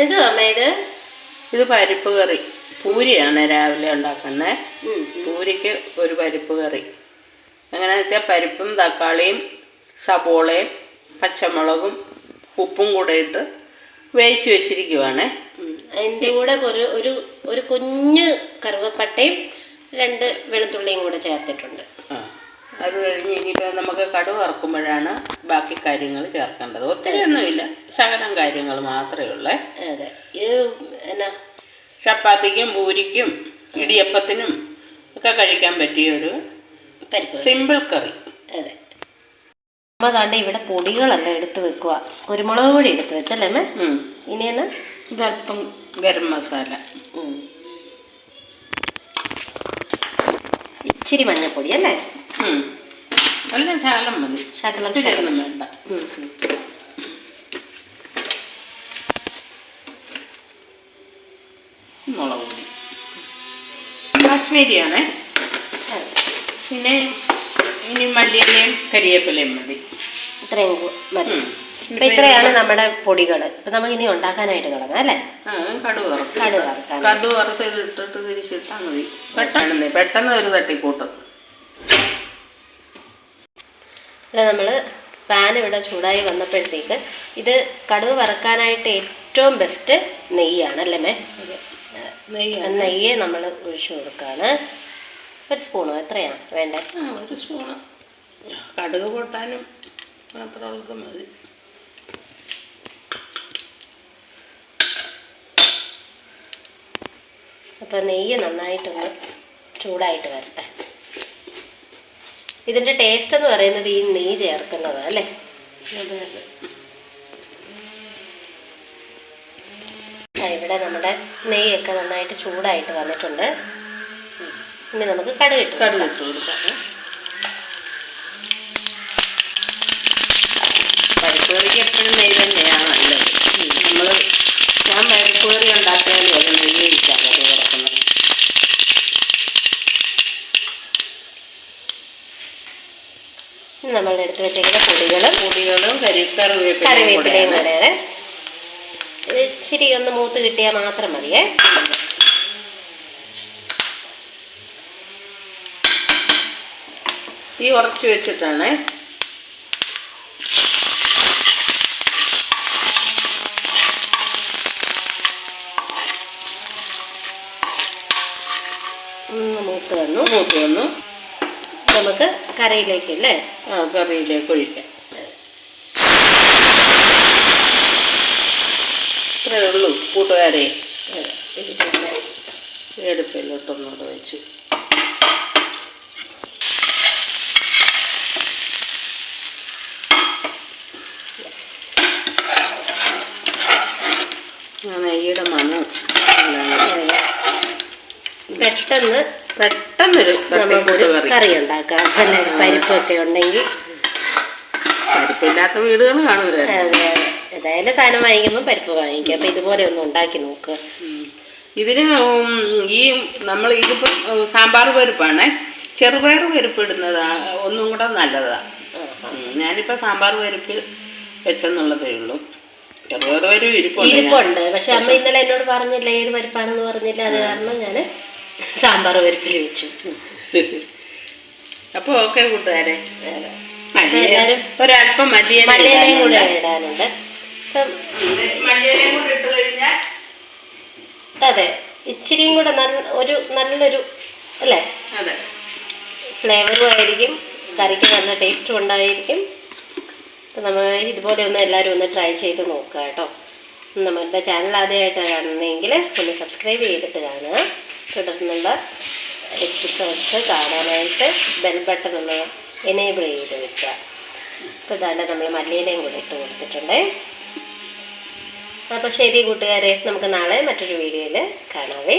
എന്തുവാ അമ്മ ഇത്? ഇത് പരിപ്പ് കറി. പൂരിയാണ് രാവിലെ ഉണ്ടാക്കുന്നത്. പൂരിക്ക് ഒരു പരിപ്പ് കറി. എങ്ങനെയാണെന്ന് വെച്ചാൽ പരിപ്പും തക്കാളിയും സബോളയും പച്ചമുളകും ഉപ്പും കൂടെ ഇട്ട് വേവിച്ച് വെച്ചിരിക്കുവാണ്. അതിൻ്റെ കൂടെ ഒരു കുഞ്ഞ് കറുവപ്പട്ടയും 2 വെളുത്തുള്ളിയും കൂടെ ചേർത്തിട്ടുണ്ട്. അത് കഴിഞ്ഞ് ഇനിയിപ്പോൾ നമുക്ക് കടുക് വറുക്കുമ്പോഴാണ് ബാക്കി കാര്യങ്ങൾ ചേർക്കേണ്ടത്. ഒത്തിരി ഒന്നുമില്ല, ശകലം കാര്യങ്ങൾ മാത്രമേ ഉള്ളേ. അതെ, ഇത് എന്നാ ചപ്പാത്തിക്കും പൂരിക്കും ഇടിയപ്പത്തിനും ഒക്കെ കഴിക്കാൻ പറ്റിയൊരു സിമ്പിൾ കറി. അതെ, അമ്മ താണ്ട് ഇവിടെ പൊടികളെല്ലാം എടുത്ത് വെക്കുക. കുരുമുളക് പൊടി എടുത്ത് വെച്ചല്ലേ അമ്മ? ഇനി എന്നാ ഇതല്പം ഗരം മസാല, ഇച്ചിരി മഞ്ഞൾപ്പൊടി അല്ലേ? എല്ലാം ശകലം മതി, ശകലം വേണ്ട. മുളക് പൊടി കാശ്മീരിയാണേ. പിന്നെ ഇനി മല്ലിയിലയും കരിവേപ്പിലയും മതി. ഇത്രയും മതി. അപ്പം ഇത്രയാണ് നമ്മുടെ പൊടികൾ. ഇപ്പം നമുക്ക് ഇനി ഉണ്ടാക്കാനായിട്ട് തുടങ്ങാം അല്ലേ? കടുക് വറുത്ത് ഇത് ഇട്ടിട്ട് തിരിച്ചിട്ടാൽ മതി. പെട്ടെന്ന് ഒരു തട്ടിക്കൂട്ട്. ഇവിടെ നമ്മൾ പാൻ ഇവിടെ ചൂടായി വന്നപ്പോഴത്തേക്ക് ഇത് കടുക് വറുക്കാനായിട്ട് ഏറ്റവും ബെസ്റ്റ് നെയ്യാണ് അല്ലേ മേ? നെയ്യ് നമ്മൾ ഒഴിച്ചു കൊടുക്കുകയാണ്. 1 സ്പൂണോ എത്രയാണ് വേണ്ടേ? 1 സ്പൂണ്. കടുക് പൊട്ടാനും മാത്രമുള്ളത് മതി. അപ്പോൾ നെയ്യ് നന്നായിട്ടൊന്ന് ചൂടായിട്ട് വരട്ടെ. ഇതിൻ്റെ ടേസ്റ്റ് എന്ന് പറയുന്നത് ഈ നെയ്യ് ചേർക്കുന്നതാണ് അല്ലേ? ഇവിടെ നമ്മുടെ നെയ്യൊക്കെ നന്നായിട്ട് ചൂടായിട്ട് വന്നിട്ടുണ്ട്. ഇനി നമുക്ക് കടുക് ഇട്ട് കൊടുക്കാം. പരിപ്പ് കറിക്ക് എപ്പോഴും നെയ്യ് തന്നെയാണ് നല്ലത്. ഞാൻ പരിപ്പ് കറി ഉണ്ടാക്കിയാലും അത് നെയ്യ് ഒഴിച്ചാൽ അത് തുറക്കുന്നത്. നമ്മൾ എടുത്ത് വെച്ചേക്കുന്ന പൊടികളും കറിവേപ്പിലയും കൂടെ ഇച്ചിരി ഒന്ന് മൂത്ത് കിട്ടിയാൽ മാത്രം മതിയേ. തീ ഉറച്ച് വെച്ചിട്ടാണ്. മൂത്ത് വന്നു. നമുക്ക് കറിയിലേക്ക് അല്ലേ? കറിയിലേക്ക് ഒഴിക്കാം. ഇത്രയേ ഉള്ളൂ കൂട്ടുകാരെ. എടുപ്പിലോട്ടൊന്നുകൂടെ വെച്ചു. നെയ്യുടെ മണം പെട്ടെന്നൊരു കറി ഉണ്ടാക്കാം അല്ലേ? പരിപ്പൊക്കെ ഉണ്ടെങ്കിൽ. പരിപ്പില്ലാത്ത വീടുകൾ കാണൂല. ഏതായാലും സാധനം വാങ്ങിക്കുമ്പോൾ പരിപ്പ് വാങ്ങിക്കാം. അപ്പം ഇതുപോലെ ഒന്ന് ഉണ്ടാക്കി നോക്കുക. ഇതിന് ഇതിപ്പോൾ സാമ്പാർ പരിപ്പാണ്. ചെറുപയർ പരിപ്പ് ഇടുന്നതാ ഒന്നും കൂടെ നല്ലതാണ്. ഞാനിപ്പോൾ സാമ്പാർ പരിപ്പ് വെച്ചെന്നുള്ളതേ ഉള്ളൂ. ചെറുപയർ പരിപ്പ് ഇരിപ്പുണ്ട്. പക്ഷെ അമ്മ ഇന്നലെ എന്നോട് പറഞ്ഞില്ല ഏത് പരിപ്പാണെന്ന് പറഞ്ഞില്ല. അത് കാരണം ഞാൻ സാമ്പാർ പരിപ്പിൽ വെച്ചു. അപ്പോൾ ഓക്കെ കൂട്ടുകാരെ, ഒരല്പം മല്ലിയിലയും കൂടെ ഇടാനുണ്ട്. മല്ലിയിലയും കൂടെ ഇട്ട് കഴിഞ്ഞാൽ അതെ ഇച്ചിരിയും കൂടെ നല്ലൊരു അല്ലേ? അതെ, ഫ്ലേവറും ആയിരിക്കും, കറിക്ക് നല്ല ടേസ്റ്റും ഉണ്ടായിരിക്കും. അപ്പം നമ്മൾ ഇതുപോലെ ഒന്ന് എല്ലാവരും ഒന്ന് ട്രൈ ചെയ്ത് നോക്കുക കേട്ടോ. നമ്മളുടെ ചാനൽ ആദ്യമായിട്ട് കാണുന്നതെങ്കിൽ ഒന്ന് സബ്സ്ക്രൈബ് ചെയ്തിട്ട് കാണുക. തുടർന്നുള്ള എപ്പിസോഡ്സ് കാണാനായിട്ട് ബെൽ ബട്ടൺ ഒന്ന് എനേബിൾ ചെയ്ത് വെക്കുക. അപ്പോൾ ഇതാണ് നമ്മൾ മല്ലിയിലയും കൂടെ ഇട്ട് കൊടുത്തിട്ടുണ്ട്. അപ്പോൾ ശരി കൂട്ടുകാരെ, നമുക്ക് നാളെ മറ്റൊരു വീഡിയോയിൽ കാണാവേ.